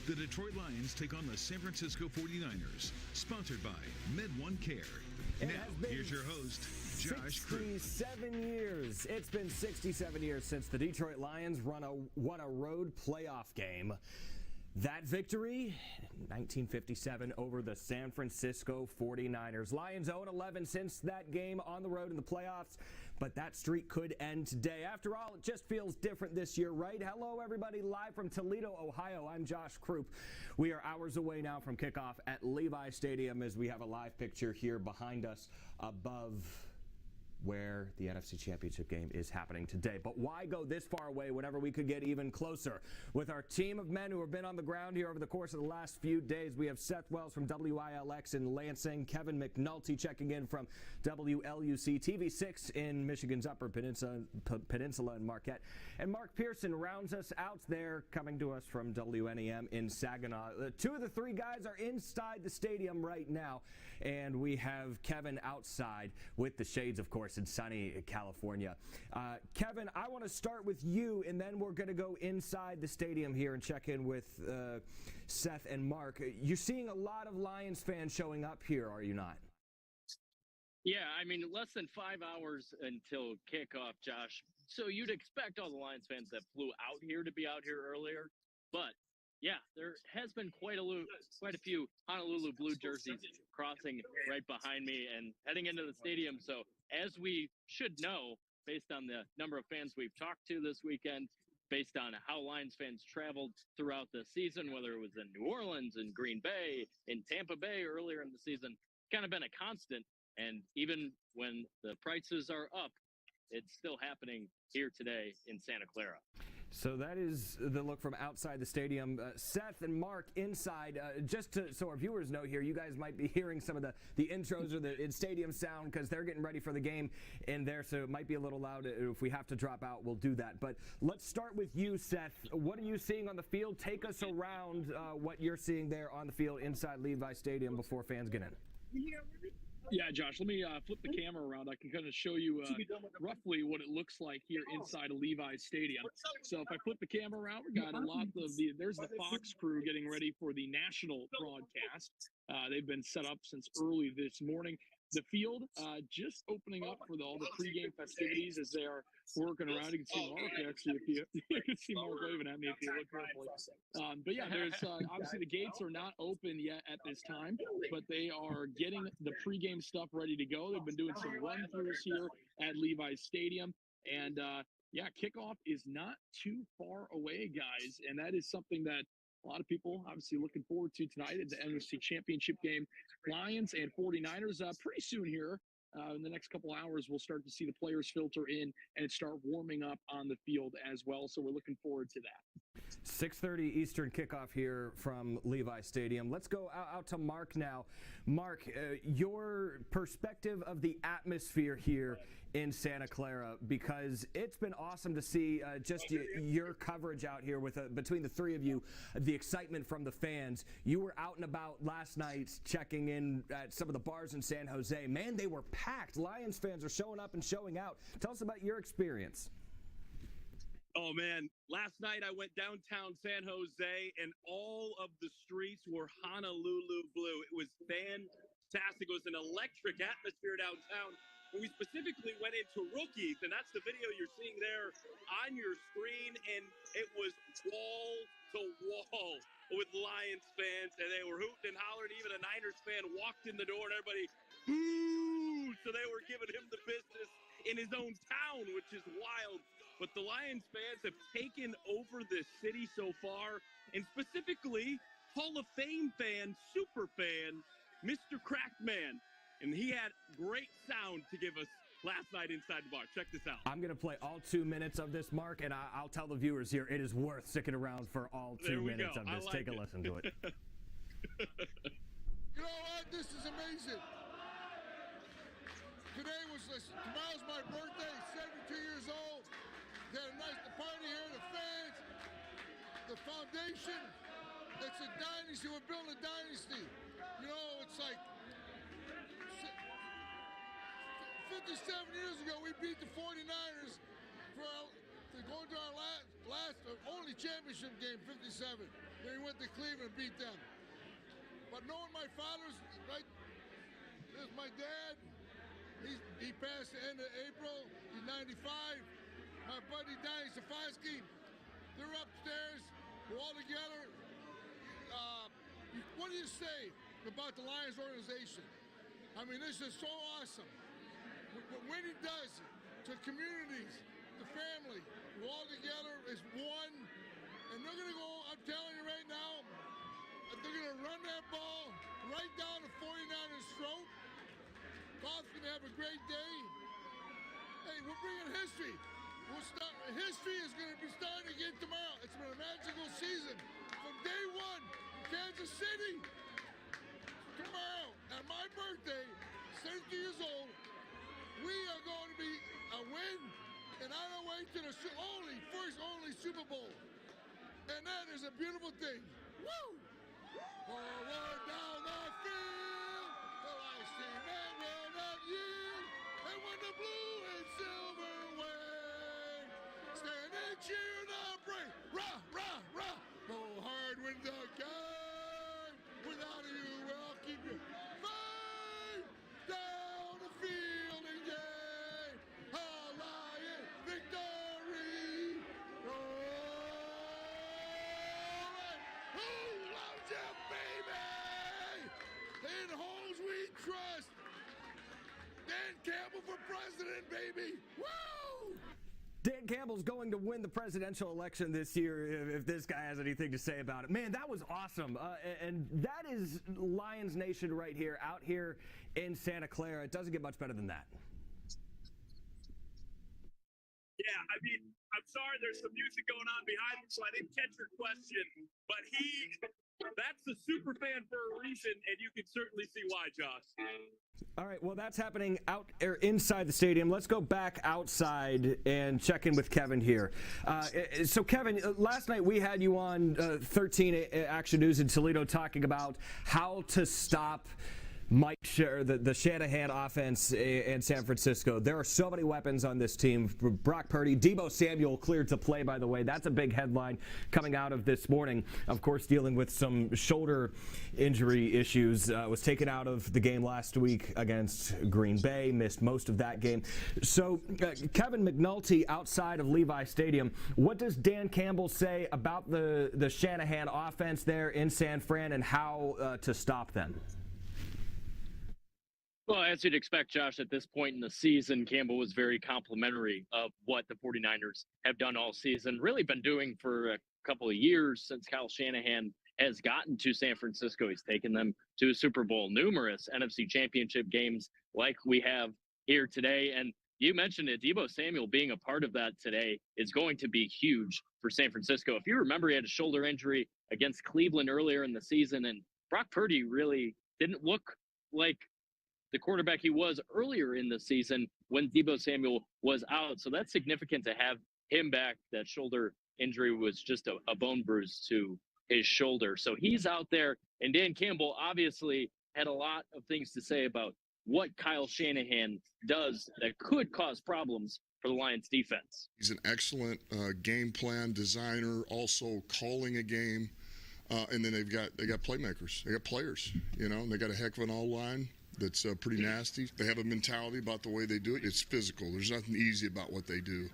the Detroit Lions take on the San Francisco 49ers. Sponsored by MedOne Care. Now, here's your host, Josh Crew. 67 years. It's been 67 years since the Detroit Lions won a road playoff game. That victory, 1957, over the San Francisco 49ers. Lions 0-11 since that game on the road in the playoffs, but that streak could end today. After all, it just feels different this year, right? Hello, everybody, live from Toledo, Ohio. I'm Josh Croup. We are hours away now from kickoff at Levi Stadium as we have a live picture here behind us above where the NFC Championship game is happening today. But why go this far away whenever we could get even closer? With our team of men who have been on the ground here over the course of the last few days, we have Seth Wells from WILX in Lansing, Kevin McNulty checking in from WLUC TV6 in Michigan's Upper Peninsula in Marquette, and Mark Pearson rounds us out there, coming to us from WNEM in Saginaw. Two of the three guys are inside the stadium right now, and we have Kevin outside with the shades, of course, in sunny California. Kevin, I want to start with you, and then we're going to go inside the stadium here and check in with Seth and Mark. You're seeing a lot of Lions fans showing up here, are you not? Yeah, I mean, less than 5 hours until kickoff, Josh. So you'd expect all the Lions fans that flew out here to be out here earlier. But, yeah, there has been quite a few Honolulu blue jerseys crossing right behind me and heading into the stadium. So as we should know, based on the number of fans we've talked to this weekend, based on how Lions fans traveled throughout the season, whether it was in New Orleans, in Green Bay, in Tampa Bay earlier in the season, kind of been a constant. And even when the prices are up, it's still happening here today in Santa Clara. So that is the look from outside the stadium. Seth and Mark inside, so our viewers know here, you guys might be hearing some of the intros or the stadium sound because they're getting ready for the game in there, so it might be a little loud. If we have to drop out, we'll do that. But let's start with you, Seth. What are you seeing on the field? Take us around what you're seeing there on the field inside Levi Stadium before fans get in. Yeah, Josh, let me flip the camera around. I can kind of show you roughly what it looks like here inside of Levi Stadium. So if I flip the camera around, we got a lot of there's the Fox crew getting ready for the national broadcast. They've been set up since early this morning. The field just opening up for all the pregame festivities as they are working around. You can see Mark, actually, if you can see Mark waving at me if you look carefully. But yeah, there's obviously the gates are not open yet at this time, but they are getting the pregame stuff ready to go. They've been doing some run-throughs here at Levi Stadium. And yeah, kickoff is not too far away, guys. And that is something that a lot of people obviously looking forward to tonight at the NFC Championship game. Lions and 49ers pretty soon here. In the next couple hours, we'll start to see the players filter in and start warming up on the field as well. So we're looking forward to that. 6:30 Eastern kickoff here from Levi Stadium. Let's go out to Mark now. Mark, your perspective of the atmosphere here in Santa Clara, because it's been awesome to see just your coverage out here with between the three of you, the excitement from the fans. You were out and about last night checking in at some of the bars in San Jose. Man, they were packed. Lions fans are showing up and showing out. Tell us about your experience. Oh, man. Last night I went downtown San Jose, and all of the streets were Honolulu blue. It was fantastic. It was an electric atmosphere downtown. And we specifically went into Rookies, and that's the video you're seeing there on your screen. And it was wall to wall with Lions fans, and they were hooting and hollering. Even a Niners fan walked in the door, and everybody booed. So they were giving him the business in his own town, which is wild. But the Lions fans have taken over this city so far, and specifically Hall of Fame fan, super fan, Mr. Crackman. And he had great sound to give us last night inside the bar. Check this out. I'm going to play all 2 minutes of this, Mark, and I'll tell the viewers here, it is worth sticking around for all 2 minutes of this. Take a listen to it. You know what? This is amazing. Today was, tomorrow's my birthday, 72 years old. They had a nice party here, the fans, the foundation. It's a dynasty. We're building a dynasty. You know, it's like 57 years ago, we beat the 49ers to go into our only championship game, 57. Then he went to Cleveland and beat them. But knowing my father's, right, this is my dad. He passed the end of April. He's 95. My buddy Danny Stefanski, they're upstairs. We're all together. What do you say about the Lions organization? I mean, this is so awesome. What he does to communities, to family, we're all together as one. And they're going to go, I'm telling you right now, they're going to run that ball right down the 49ers' throat. Goff's going to have a great day. Hey, we're bringing history. History is going to be starting again tomorrow. It's been a magical season from day one in Kansas City. Tomorrow, at my birthday, 72 years old, we are going to be a win and on our way to the first only Super Bowl. And that is a beautiful thing. Woo! Forward down the field, the last team that will not yield. And when the blue and silver wave, stand and cheer the brave. Rah, rah, rah. Go hard with the gun. Without you, we'll keep you fight down the field and game. A Lion victory. Who loves you, baby? In homes we trust. Dan Campbell for president, baby. Woo! Dan Campbell's going to win the presidential election this year if this guy has anything to say about it. Man, that was awesome. And that is Lions Nation right here, out here in Santa Clara. It doesn't get much better than that. Yeah, I mean, I'm sorry, there's some music going on behind me, so I didn't catch your question. But that's a super fan for a reason, and you can certainly see why, Josh. All right, well, that's happening inside the stadium. Let's go back outside and check in with Kevin here. So, Kevin, last night we had you on 13 Action News in Toledo talking about how to stop the Shanahan offense in San Francisco. There are so many weapons on this team. Brock Purdy, Deebo Samuel cleared to play, by the way. That's a big headline coming out of this morning. Of course, dealing with some shoulder injury issues. Was taken out of the game last week against Green Bay, missed most of that game. So, Kevin McNulty outside of Levi Stadium, what does Dan Campbell say about the Shanahan offense there in San Fran and how to stop them? Well, as you'd expect, Josh, at this point in the season, Campbell was very complimentary of what the 49ers have done all season, really been doing for a couple of years since Kyle Shanahan has gotten to San Francisco. He's taken them to a Super Bowl, numerous NFC Championship games like we have here today. And you mentioned it, Deebo Samuel being a part of that today is going to be huge for San Francisco. If you remember, he had a shoulder injury against Cleveland earlier in the season, and Brock Purdy really didn't look like the quarterback he was earlier in the season when Deebo Samuel was out. So that's significant to have him back. That shoulder injury was just a bone bruise to his shoulder. So he's out there. And Dan Campbell obviously had a lot of things to say about what Kyle Shanahan does that could cause problems for the Lions defense. He's an excellent game plan designer, also calling a game. And then they got playmakers. They got players, and they got a heck of an all-line that's pretty nasty. They have a mentality about the way they do it. It's physical. There's nothing easy about what they do.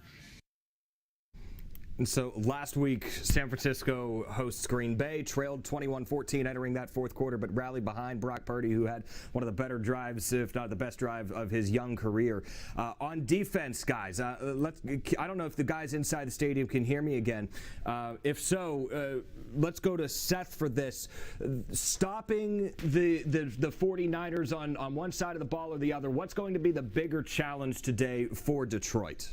And so last week, San Francisco hosts Green Bay, trailed 21-14 entering that fourth quarter, but rallied behind Brock Purdy, who had one of the better drives, if not the best drive of his young career. On defense, guys, I don't know if the guys inside the stadium can hear me again. If so, let's go to Seth for this. Stopping the 49ers on one side of the ball or the other, what's going to be the bigger challenge today for Detroit?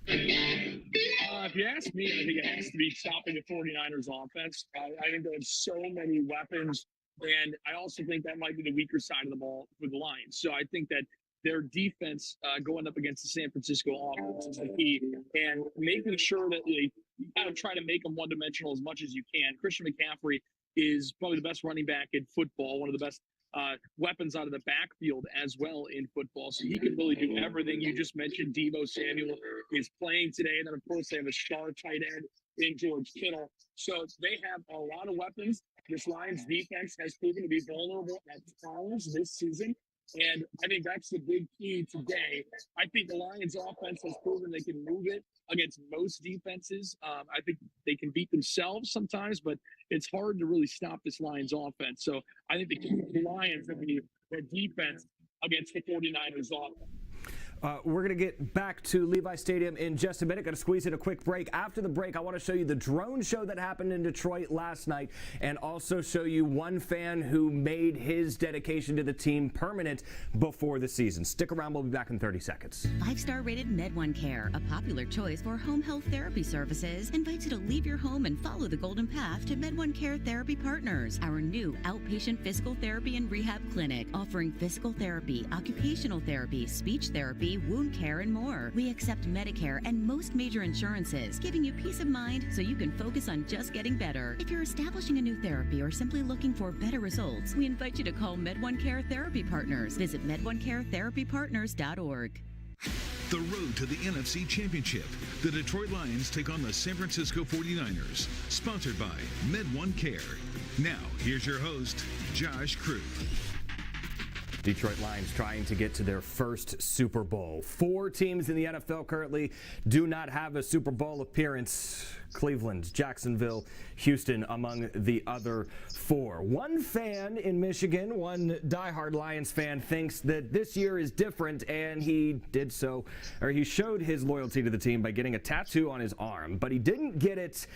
If you ask me, I think it has to be stopping the 49ers offense. I think they have so many weapons, and I also think that might be the weaker side of the ball for the Lions. So I think that their defense going up against the San Francisco offense is the key, and making sure that they kind of try to make them one-dimensional as much as you can. Christian McCaffrey is probably the best running back in football, one of the best weapons out of the backfield as well in football. So he can really do everything. You just mentioned Deebo Samuel is playing today. And then, of course, they have a star tight end in George Kittle. So they have a lot of weapons. This Lions defense has proven to be vulnerable at times this season. And I think that's the big key today. I think the Lions offense has proven they can move it against most defenses. I think they can beat themselves sometimes, but it's hard to really stop this Lions offense. So I think the Lions have their defense against the 49ers offense. We're going to get back to Levi Stadium in just a minute. Going to squeeze in a quick break. After the break, I want to show you the drone show that happened in Detroit last night and also show you one fan who made his dedication to the team permanent before the season. Stick around. We'll be back in 30 seconds. 5-star rated Med1 Care, a popular choice for home health therapy services, invites you to leave your home and follow the golden path to Med1 Care Therapy Partners, our new outpatient physical therapy and rehab clinic offering physical therapy, occupational therapy, speech therapy, wound care, and more. We accept Medicare and most major insurances, giving you peace of mind so you can focus on just getting better. If you're establishing a new therapy or simply looking for better results, we invite you to call Med1 Care Therapy Partners. Visit med1caretherapypartners.org. The road to the NFC Championship. The Detroit Lions take on the San Francisco 49ers. Sponsored by Med1 Care. Now, here's your host, Josh Crew. Detroit Lions trying to get to their first Super Bowl. 4 teams in the NFL currently do not have a Super Bowl appearance. Cleveland, Jacksonville, Houston among the other 4. One fan in Michigan, one diehard Lions fan, thinks that this year is different, and he showed his loyalty to the team by getting a tattoo on his arm, but he didn't get it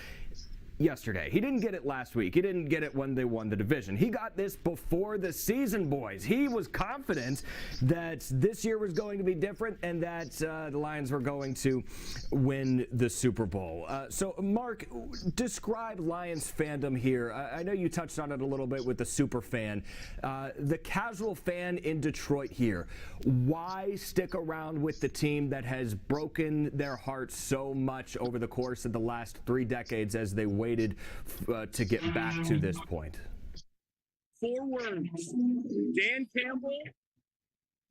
yesterday. He didn't get it last week. He didn't get it when they won the division. He got this before the season, boys. He was confident that this year was going to be different and that the Lions were going to win the Super Bowl. So, Mark, describe Lions fandom here. I know you touched on it a little bit with the super fan. The casual fan in Detroit here, why stick around with the team that has broken their hearts so much over the course of the last 3 decades as they waited to get back to this point? 4 words: Dan Campbell,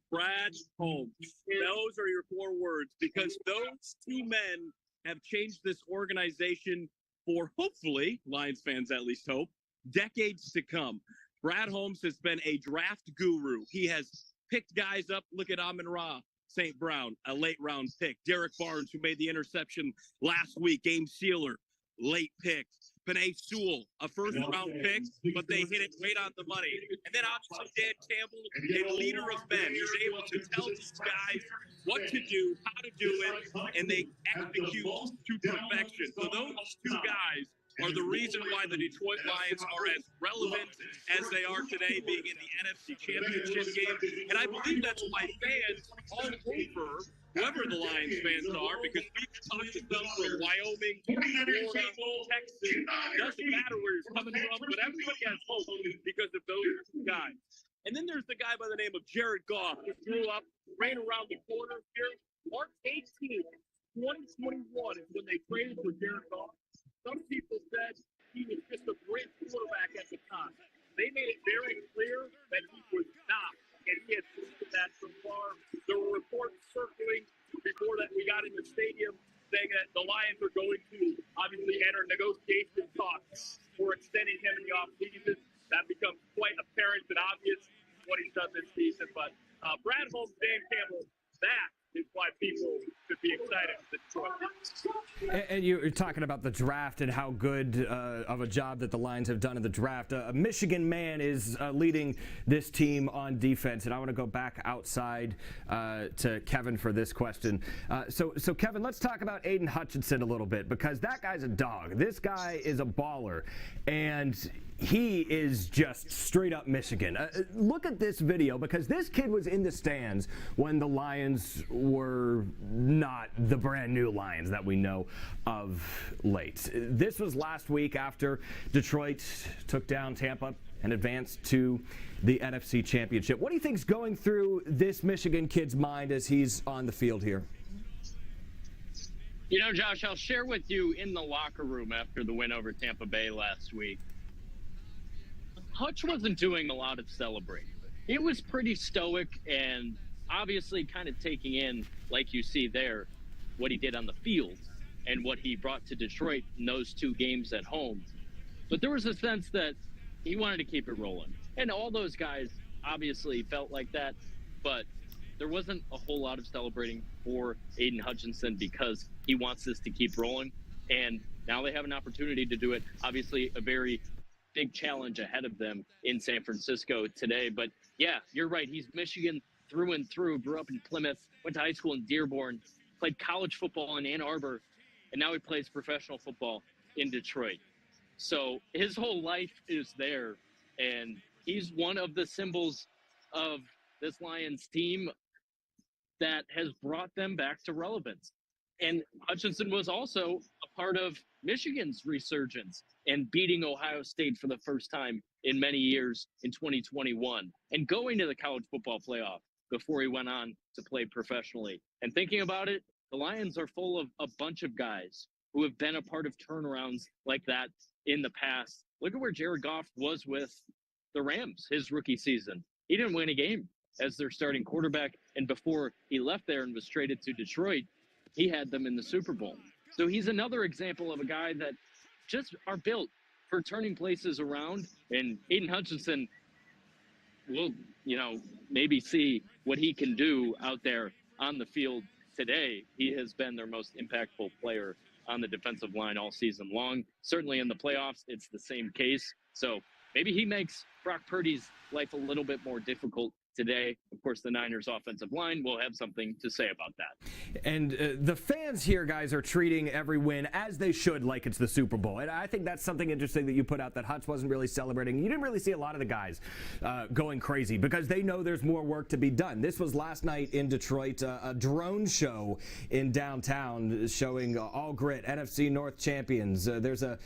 Brad Holmes. Those are your 4 words, because those 2 men have changed this organization for, hopefully, Lions fans at least hope, decades to come. Brad Holmes has been a draft guru. He has picked guys up. Look at Amon-Ra St. Brown, a late round pick. Derek Barnes, who made the interception last week. Game sealer, late pick. Panay Sewell, a first-round pick, but they hit it right on the money. And then obviously Dan Campbell, a leader of men. He's able to tell these guys what to do, how to do it, and they execute to perfection. So those 2 guys are the reason why the Detroit Lions are as relevant as they are today, being in the NFC Championship game. And I believe that's why fans all over, whoever the Lions fans are, because we've talked to them from Wyoming, Florida, Texas, doesn't matter where he's coming from, but everybody has hope because of those 2 guys. And then there's the guy by the name of Jared Goff, who grew up right around the corner here. March 18th, 2021 is when they traded for Jared Goff. Some people said he was just a great quarterback at the time. They made it very clear that he was not, and he had proven that from far. There were reports circling before that we got in the stadium saying that the Lions are going to obviously enter negotiation talks for extending him in the offseason. That becomes quite apparent and obvious what he's done this season. But Brad Holmes, Dan Campbell, that is why people should be excited for Detroit. And you're talking about the draft and how good of a job that the Lions have done in the draft. A Michigan man is leading this team on defense, and I want to go back outside to Kevin for this question. So Kevin, let's talk about Aiden Hutchinson a little bit, because that guy's a dog. This guy is a baller, and he is just straight up Michigan. Look at this video, because this kid was in the stands when the Lions were not the brand new Lions that we know of late. This was last week after Detroit took down Tampa and advanced to the NFC Championship. What do you think's going through this Michigan kid's mind as he's on the field here? You know, Josh, I'll share with you in the locker room after the win over Tampa Bay last week. Hutch wasn't doing a lot of celebrating. it was pretty stoic and obviously kind of taking in, like you see there, what he did on the field and what he brought to Detroit in those 2 games at home. But there was a sense that he wanted to keep it rolling. And all those guys obviously felt like that, but there wasn't a whole lot of celebrating for Aiden Hutchinson because he wants this to keep rolling. And now they have an opportunity to do it. Obviously, a very big challenge ahead of them in San Francisco today. But yeah, you're right. He's Michigan through and through, grew up in Plymouth, went to high school in Dearborn, played college football in Ann Arbor, and now he plays professional football in Detroit. So his whole life is there, and he's one of the symbols of this Lions team that has brought them back to relevance. And Hutchinson was also a part of Michigan's resurgence and beating Ohio State for the first time in many years in 2021 and going to the college football playoff before he went on to play professionally. And thinking about it, the Lions are full of a bunch of guys who have been a part of turnarounds like that in the past. Look at where Jared Goff was with the Rams his rookie season. He didn't win a game as their starting quarterback, and before he left there and was traded to Detroit, he had them in the Super Bowl. So he's another example of a guy that just are built for turning places around, and Aiden Hutchinson will, maybe see what he can do out there on the field today. He has been their most impactful player on the defensive line all season long. Certainly in the playoffs, it's the same case. So maybe he makes Brock Purdy's life a little bit more difficult today. Of course, the Niners offensive line will have something to say about that. And the fans here, guys, are treating every win as they should, like it's the Super Bowl. And I think that's something interesting that you put out, that Hutch wasn't really celebrating. You didn't really see a lot of the guys going crazy because they know there's more work to be done. This was last night in Detroit, a drone show in downtown showing all grit, NFC North champions. There's a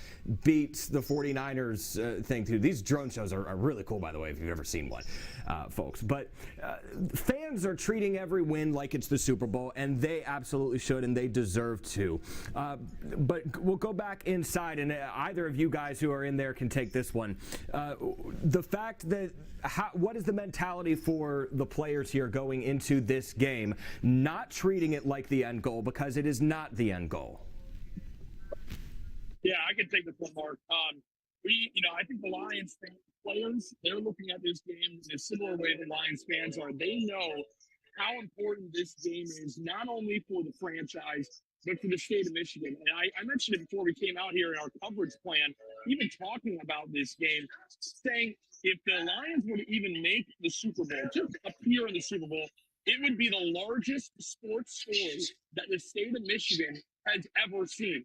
beat the 49ers thing, too. These drone shows are really cool, by the way, if you've ever seen one, folks. But fans are treating every win like it's the Super Bowl, and they absolutely should, and they deserve to. But we'll go back inside, and either of you guys who are in there can take this one. The fact that what is the mentality for the players here going into this game, not treating it like the end goal, because it is not the end goal? Yeah, I can take this one, Mark. I think the Lions players, they're looking at this game in a similar way the Lions fans are. They know how important this game is, not only for the franchise, but for the state of Michigan. And I mentioned it before we came out here in our coverage plan, even talking about this game, saying if the Lions were to even make the Super Bowl, just appear in the Super Bowl, it would be the largest sports story that the state of Michigan has ever seen.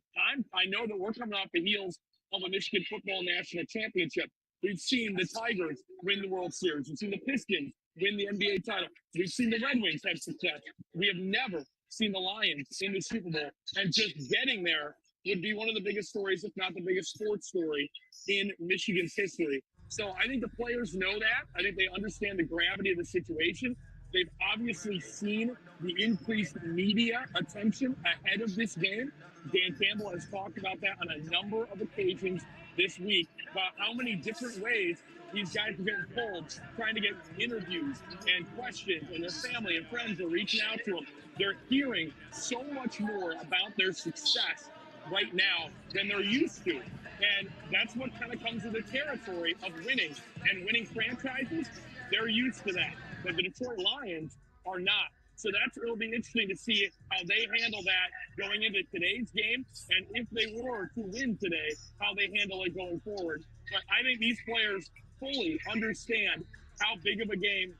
I know that we're coming off the heels of a Michigan football national championship. We've seen the Tigers win the World Series. We've seen the Pistons win the NBA title. We've seen the Red Wings have success. We have never seen the Lions in the Super Bowl. And just getting there would be one of the biggest stories, if not the biggest sports story in Michigan's history. So I think the players know that. I think they understand the gravity of the situation. They've obviously seen the increased media attention ahead of this game. Dan Campbell has talked about that on a number of occasions this week, about how many different ways these guys are getting pulled, trying to get interviews and questions, and their family and friends are reaching out to them. They're hearing so much more about their success right now than they're used to. And that's what kind of comes with the territory of winning. And winning franchises, they're used to that. But the Detroit Lions are not. So it'll be interesting to see how they handle that going into today's game, and if they were to win today, how they handle it going forward. But I think these players fully understand how big of a game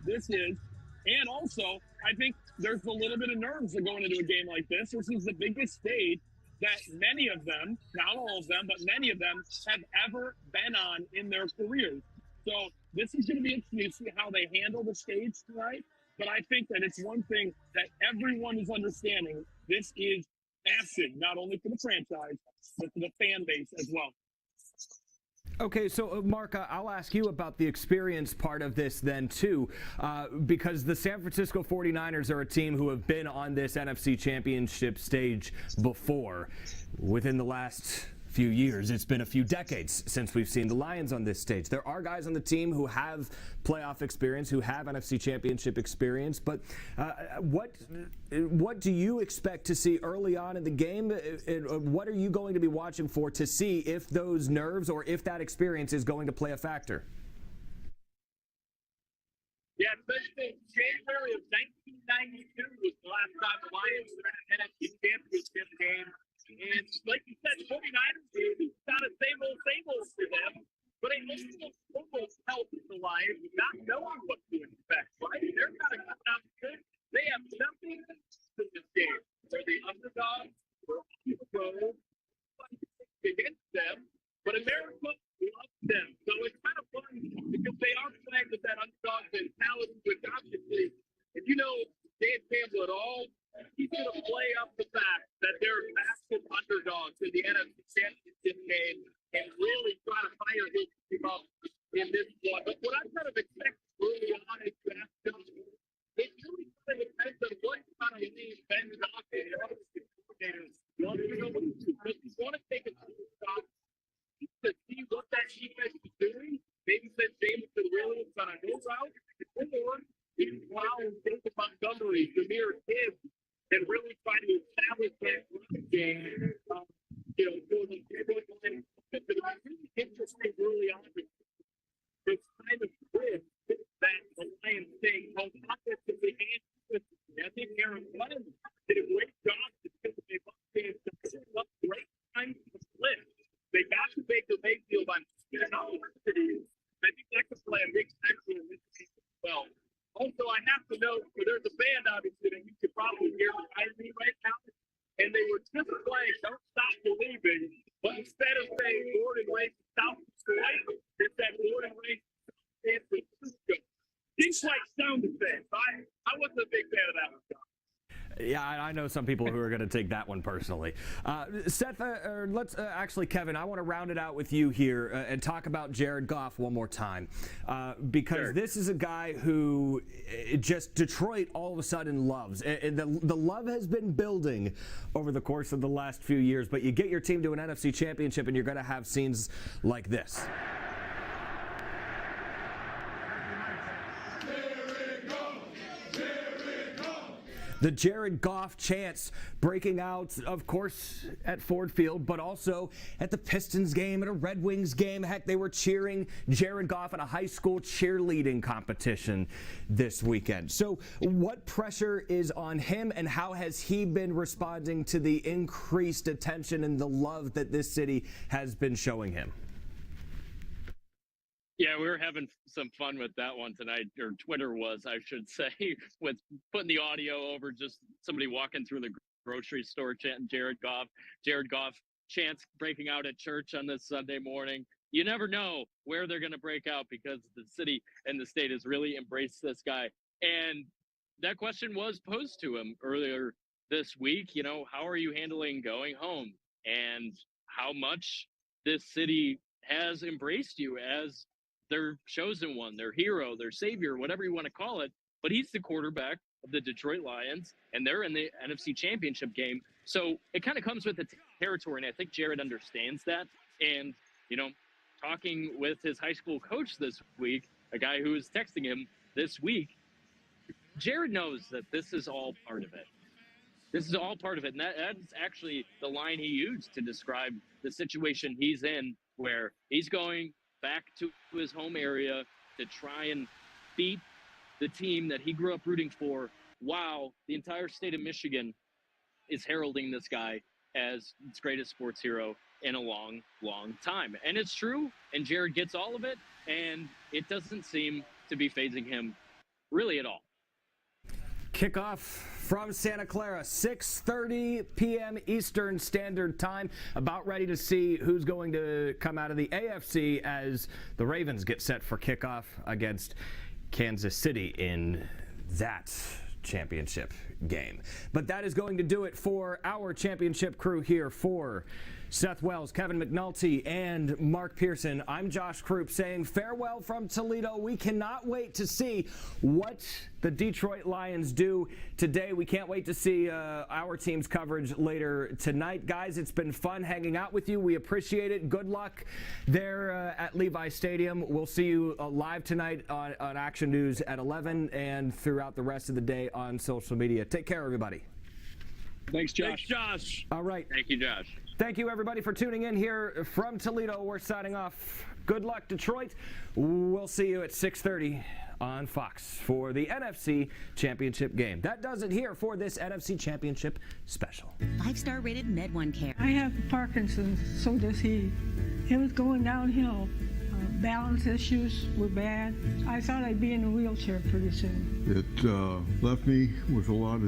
this is. And also, I think there's a little bit of nerves that going into a game like this. This is the biggest stage that many of them, not all of them, but many of them have ever been on in their careers. So this is going to be interesting to see how they handle the stage tonight. But I think that it's one thing that everyone is understanding. This is massive, not only for the franchise, but for the fan base as well. Okay, so Mark, I'll ask you about the experience part of this then too, because the San Francisco 49ers are a team who have been on this NFC Championship stage before. Within the last few years. It's been a few decades since we've seen the Lions on this stage. There are guys on the team who have playoff experience, who have NFC Championship experience, but what do you expect to see early on in the game? What are you going to be watching for to see if those nerves or if that experience is going to play a factor? Yeah, especially January of 1992 was the last time the Lions were in an NFC Championship game. And like you said, 49ers, it's not a same old for them, but it almost helps the Lions not knowing what to expect, right? They're kind of coming out good. They have nothing in this game. They're the underdogs. We're on the road against them, but America loves them. So it's kind of fun because they are playing with that underdog mentality, which obviously, if you know Dan Campbell at all, he's going to play up the fact that they're massive underdogs in the NFC Championship game and really try to fire his team up in this one. But what I kind of expect early on is to ask them, it really kind of depends on what kind of lead Ben McNulty, the other coordinators, want to do. Because you want to take a shot to see what that defense is doing. Maybe send Jameson Williams on a no route, or allow David Montgomery, Jameer Gibbs, and really try to establish that running game, for the Detroit Lions. But it was really interesting early on the kind of risk that the Lions take both offensively and defensively. I think Aaron Glenn did a great job because they lost great time to split. They got to Baker Mayfield on opportunities. I think that could play a big factor in this game as well. Also, I have to note, so there's a band obviously that you could probably hear behind me right now, and they were just playing "Don't Stop Believing," but instead of saying "Born and Raised in South Detroit," it said "Born and Raised in San Francisco." Things like sound effects. I wasn't a big fan of that one. Yeah, I know some people who are going to take that one personally. Seth, actually, Kevin, I want to round it out with you here and talk about Jared Goff one more time because this is a guy who just Detroit all of a sudden loves. And the love has been building over the course of the last few years, but you get your team to an NFC Championship and you're going to have scenes like this. The Jared Goff chants breaking out, of course, at Ford Field, but also at the Pistons game, at a Red Wings game. Heck, they were cheering Jared Goff at a high school cheerleading competition this weekend. So what pressure is on him, and how has he been responding to the increased attention and the love that this city has been showing him? Yeah, we were having some fun with that one tonight, or Twitter was, I should say, with putting the audio over just somebody walking through the grocery store chanting Jared Goff. Jared Goff chants breaking out at church on this Sunday morning. You never know where they're going to break out because the city and the state has really embraced this guy. And that question was posed to him earlier this week. How are you handling going home? And how much this city has embraced you as their chosen one, their hero, their savior, whatever you want to call it. But he's the quarterback of the Detroit Lions, and they're in the NFC Championship game. So it kind of comes with the territory, and I think Jared understands that. And, talking with his high school coach this week, a guy who was texting him this week, Jared knows that this is all part of it. This is all part of it. And that's actually the line he used to describe the situation he's in, where he's going back to his home area to try and beat the team that he grew up rooting for, while the entire state of Michigan is heralding this guy as its greatest sports hero in a long, long time. And it's true, and Jared gets all of it, and it doesn't seem to be phasing him really at all. Kickoff from Santa Clara, 6:30 p.m. Eastern Standard Time. About ready to see who's going to come out of the AFC as the Ravens get set for kickoff against Kansas City in that championship game. But that is going to do it for our championship crew here for Seth Wells, Kevin McNulty, and Mark Pearson. I'm Josh Krupp saying farewell from Toledo. We cannot wait to see what the Detroit Lions do today. We can't wait to see our team's coverage later tonight. Guys, it's been fun hanging out with you. We appreciate it. Good luck there at Levi Stadium. We'll see you live tonight on Action News at 11 and throughout the rest of the day on social media. Take care, everybody. Thanks, Josh. Thanks, Josh. All right. Thank you, Josh. Thank you, everybody, for tuning in here from Toledo. We're signing off. Good luck, Detroit. We'll see you at 6:30 on Fox for the NFC Championship game. That does it here for this NFC Championship special. 5-star rated Med1 Care. I have Parkinson's, so does he. It was going downhill. Balance issues were bad. I thought I'd be in a wheelchair pretty soon. It left me with a lot of